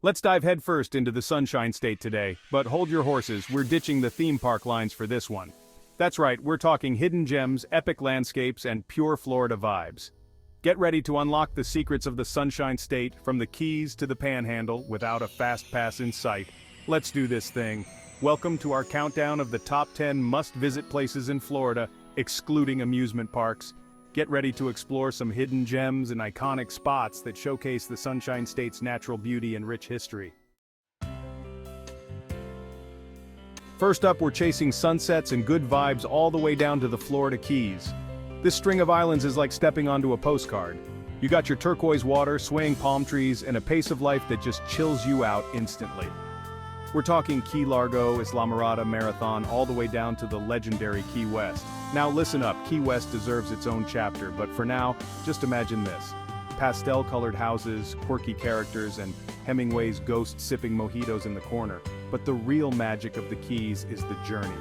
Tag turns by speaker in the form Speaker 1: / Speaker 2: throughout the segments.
Speaker 1: Let's dive headfirst into the Sunshine State today, but hold your horses, we're ditching the theme park lines for this one. That's right, we're talking hidden gems, epic landscapes, and pure Florida vibes. Get ready to unlock the secrets of the Sunshine State, from the Keys to the Panhandle, without a fast pass in sight. Let's do this thing. Welcome to our countdown of the top 10 must-visit places in Florida, excluding amusement parks. Get ready to explore some hidden gems and iconic spots that showcase the Sunshine State's natural beauty and rich history. First up, we're chasing sunsets and good vibes all the way down to the Florida Keys. This string of islands is like stepping onto a postcard. You got your turquoise water, swaying palm trees, and a pace of life that just chills you out instantly. We're talking Key Largo, Islamorada, Marathon, all the way down to the legendary Key West. Now listen up, Key West deserves its own chapter, but for now, just imagine this. Pastel-colored houses, quirky characters, and Hemingway's ghost sipping mojitos in the corner. But the real magic of the Keys is the journey.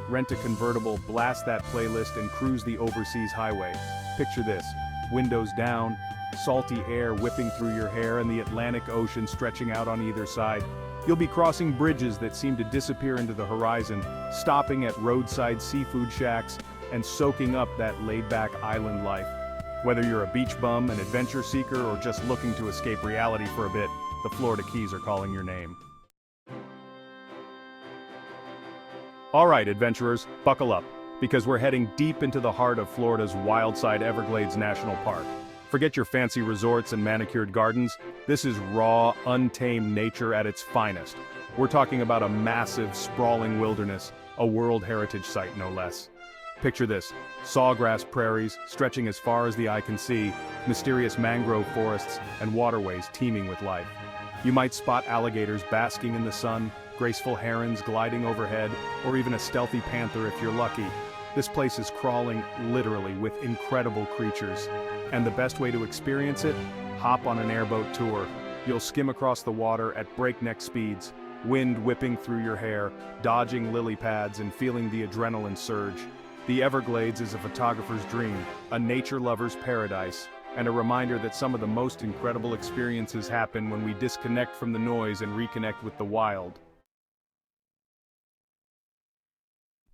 Speaker 1: Rent a convertible, blast that playlist, and cruise the overseas highway. Picture this, windows down, salty air whipping through your hair, and the Atlantic Ocean stretching out on either side. You'll be crossing bridges that seem to disappear into the horizon, stopping at roadside seafood shacks, and soaking up that laid-back island life. Whether you're a beach bum, an adventure seeker, or just looking to escape reality for a bit, the Florida Keys are calling your name. Alright, adventurers, buckle up, because we're heading deep into the heart of Florida's Wildside Everglades National Park. Forget your fancy resorts and manicured gardens. This is raw, untamed nature at its finest. We're talking about a massive, sprawling wilderness, a World Heritage Site no less. Picture this, sawgrass prairies stretching as far as the eye can see, mysterious mangrove forests, and waterways teeming with life. You might spot alligators basking in the sun, graceful herons gliding overhead, or even a stealthy panther if you're lucky. This place is crawling, literally, with incredible creatures. And the best way to experience it? Hop on an airboat tour. You'll skim across the water at breakneck speeds, wind whipping through your hair, dodging lily pads and feeling the adrenaline surge. The Everglades is a photographer's dream, a nature lover's paradise, and a reminder that some of the most incredible experiences happen when we disconnect from the noise and reconnect with the wild.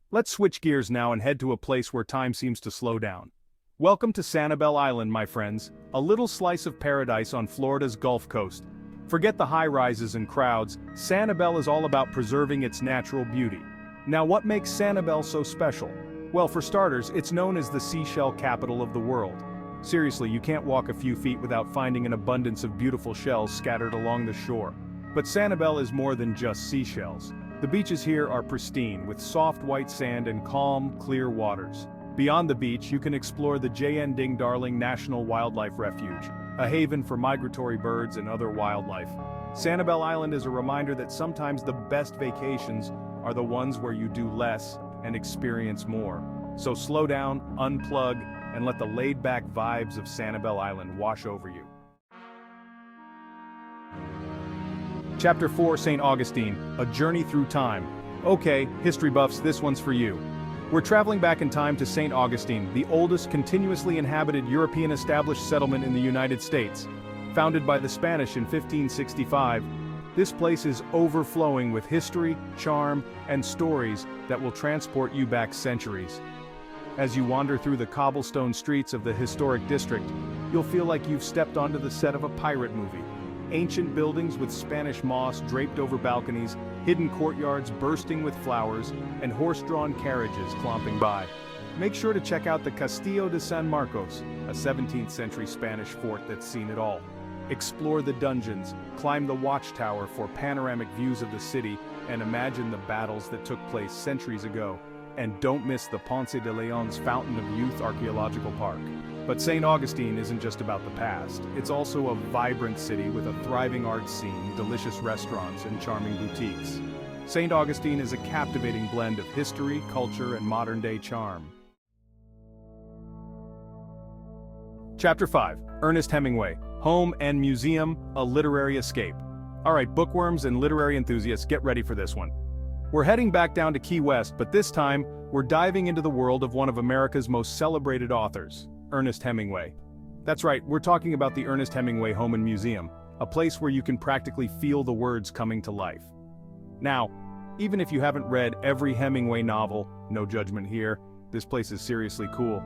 Speaker 1: Let's switch gears now and head to a place where time seems to slow down. Welcome to Sanibel Island, my friends, a little slice of paradise on Florida's Gulf Coast. Forget the high-rises and crowds, Sanibel is all about preserving its natural beauty. Now, what makes Sanibel so special? Well, for starters, it's known as the seashell capital of the world. Seriously, you can't walk a few feet without finding an abundance of beautiful shells scattered along the shore. But Sanibel is more than just seashells. The beaches here are pristine, with soft white sand and calm, clear waters. Beyond the beach, you can explore the J.N. Ding Darling National Wildlife Refuge, a haven for migratory birds and other wildlife. Sanibel Island is a reminder that sometimes the best vacations are the ones where you do less and experience more. So slow down, unplug, and let the laid-back vibes of Sanibel Island wash over you. Chapter 4, St. Augustine, A Journey Through Time. Okay, history buffs, this one's for you. We're traveling back in time to St. Augustine, the oldest continuously inhabited European established settlement in the United States. Founded by the Spanish in 1565, this place is overflowing with history, charm, and stories that will transport you back centuries. As you wander through the cobblestone streets of the historic district, you'll feel like you've stepped onto the set of a pirate movie. Ancient buildings with Spanish moss draped over balconies, hidden courtyards bursting with flowers, and horse-drawn carriages clomping by. Make sure to check out the Castillo de San Marcos, a 17th century Spanish fort that's seen it all. Explore the dungeons, climb the watchtower for panoramic views of the city, and imagine the battles that took place centuries ago. And don't miss the Ponce de Leon's Fountain of Youth Archaeological Park. But St. Augustine isn't just about the past. It's also a vibrant city with a thriving art scene, delicious restaurants, and charming boutiques. St. Augustine is a captivating blend of history, culture, and modern-day charm. Chapter 5, Ernest Hemingway, Home and Museum, A Literary Escape. Alright, bookworms and literary enthusiasts, get ready for this one. We're heading back down to Key West, but this time, we're diving into the world of one of America's most celebrated authors, Ernest Hemingway. That's right, we're talking about the Ernest Hemingway Home and Museum, a place where you can practically feel the words coming to life. Now, even if you haven't read every Hemingway novel, no judgment here, this place is seriously cool.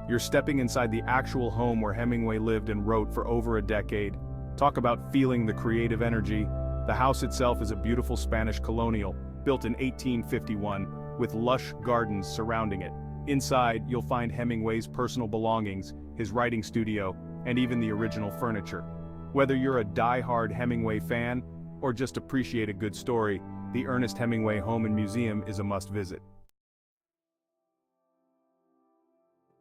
Speaker 1: You're stepping inside the actual home where Hemingway lived and wrote for over a decade. Talk about feeling the creative energy. The house itself is a beautiful Spanish colonial, built in 1851, with lush gardens surrounding it. Inside, you'll find Hemingway's personal belongings, his writing studio, and even the original furniture. Whether you're a die-hard Hemingway fan, or just appreciate a good story, the Ernest Hemingway Home and Museum is a must-visit.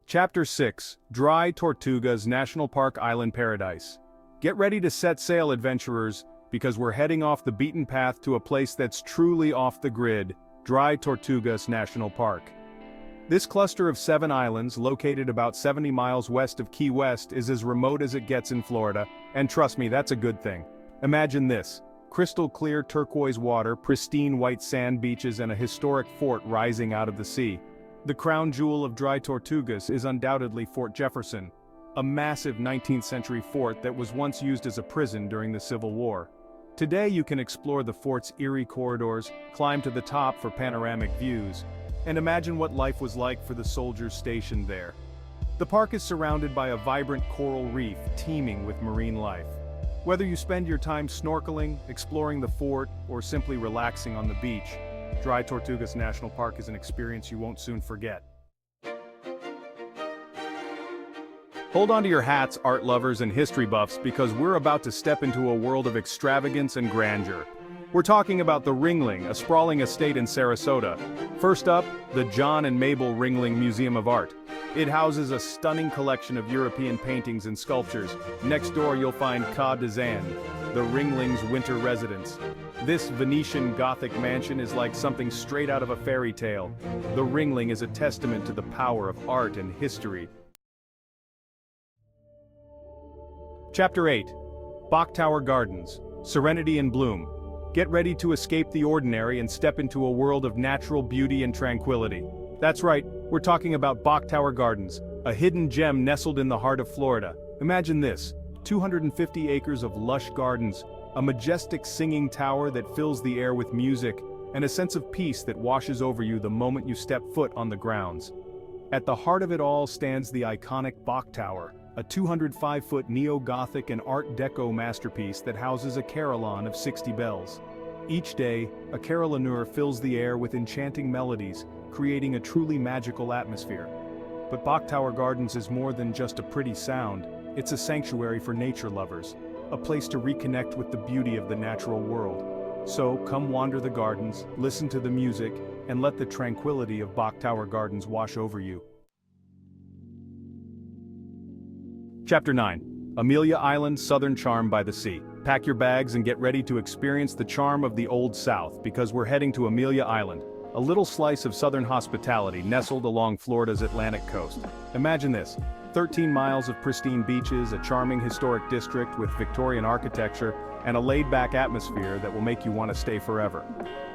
Speaker 1: Chapter 6, Dry Tortugas National Park Island Paradise. Get ready to set sail, adventurers, because we're heading off the beaten path to a place that's truly off the grid, Dry Tortugas National Park. This cluster of 7 islands, located about 70 miles west of Key West, is as remote as it gets in Florida, and trust me, that's a good thing. Imagine this: crystal clear turquoise water, pristine white sand beaches, and a historic fort rising out of the sea. The crown jewel of Dry Tortugas is undoubtedly Fort Jefferson, a massive 19th century fort that was once used as a prison during the Civil War. Today you can explore the fort's eerie corridors, climb to the top for panoramic views, and imagine what life was like for the soldiers stationed there. The park is surrounded by a vibrant coral reef teeming with marine life. Whether you spend your time snorkeling, exploring the fort, or simply relaxing on the beach, Dry Tortugas National Park is an experience you won't soon forget. Hold on to your hats, art lovers and history buffs, because we're about to step into a world of extravagance and grandeur. We're talking about the Ringling, a sprawling estate in Sarasota. First up, the John and Mabel Ringling Museum of Art. It houses a stunning collection of European paintings and sculptures. Next door you'll find Ca d'Azan, the Ringling's winter residence. This Venetian Gothic mansion is like something straight out of a fairy tale. The Ringling is a testament to the power of art and history. Chapter 8, Bok Tower Gardens, Serenity in Bloom. Get ready to escape the ordinary and step into a world of natural beauty and tranquility. That's right, we're talking about Bok Tower Gardens, a hidden gem nestled in the heart of Florida. Imagine this: 250 acres of lush gardens, a majestic singing tower that fills the air with music, and a sense of peace that washes over you the moment you step foot on the grounds. At the heart of it all stands the iconic Bok Tower, a 205-foot neo-Gothic and Art Deco masterpiece that houses a carillon of 60 bells. Each day, a carillonneur fills the air with enchanting melodies, creating a truly magical atmosphere. But Bok Tower Gardens is more than just a pretty sound. It's a sanctuary for nature lovers, a place to reconnect with the beauty of the natural world. So come wander the gardens, listen to the music, and let the tranquility of Bok Tower Gardens wash over you. Chapter 9, Amelia Island, Southern Charm by the Sea. Pack your bags and get ready to experience the charm of the Old South, because we're heading to Amelia Island, a little slice of southern hospitality nestled along Florida's Atlantic coast. Imagine this: 13 miles of pristine beaches, a charming historic district with Victorian architecture, and a laid-back atmosphere that will make you want to stay forever.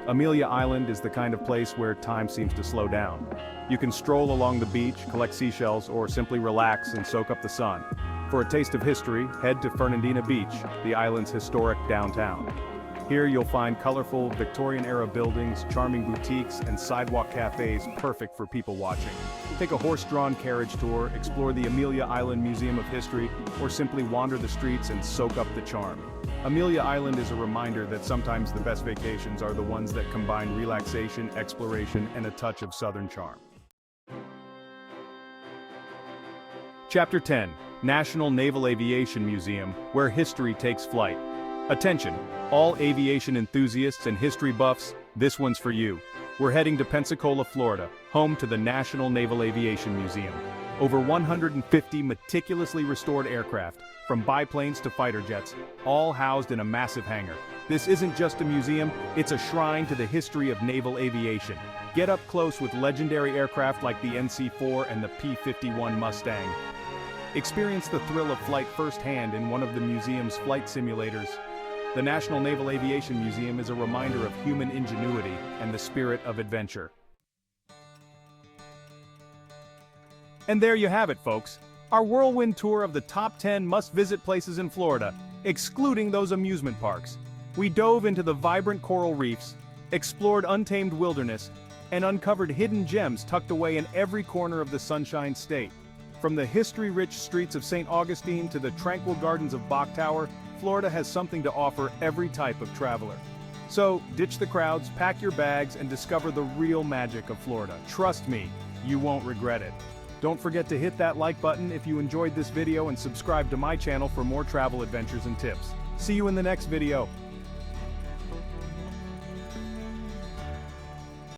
Speaker 1: Amelia Island is the kind of place where time seems to slow down. You can stroll along the beach, collect seashells, or simply relax and soak up the sun. For a taste of history, head to Fernandina Beach, the island's historic downtown. Here you'll find colorful Victorian-era buildings, charming boutiques, and sidewalk cafes perfect for people watching. Take a horse-drawn carriage tour, explore the Amelia Island Museum of History, or simply wander the streets and soak up the charm. Amelia Island is a reminder that sometimes the best vacations are the ones that combine relaxation, exploration, and a touch of southern charm. Chapter 10, National Naval Aviation Museum, where history takes flight. Attention, all aviation enthusiasts and history buffs, this one's for you. We're heading to Pensacola, Florida, home to the National Naval Aviation Museum. Over 150 meticulously restored aircraft, from biplanes to fighter jets, all housed in a massive hangar. This isn't just a museum, it's a shrine to the history of naval aviation. Get up close with legendary aircraft like the NC-4 and the P-51 Mustang. Experience the thrill of flight firsthand in one of the museum's flight simulators. The National Naval Aviation Museum is a reminder of human ingenuity and the spirit of adventure. And there you have it, folks. Our whirlwind tour of the top 10 must-visit places in Florida. excluding those amusement parks. We dove into the vibrant coral reefs, explored untamed wilderness, and uncovered hidden gems tucked away in every corner of the Sunshine State. From the history-rich streets of St. Augustine to the tranquil gardens of Bok Tower, Florida has something to offer every type of traveler. So, ditch the crowds, pack your bags, and discover the real magic of Florida. Trust me, you won't regret it. Don't forget to hit that like button if you enjoyed this video and subscribe to my channel for more travel adventures and tips. See you in the next video.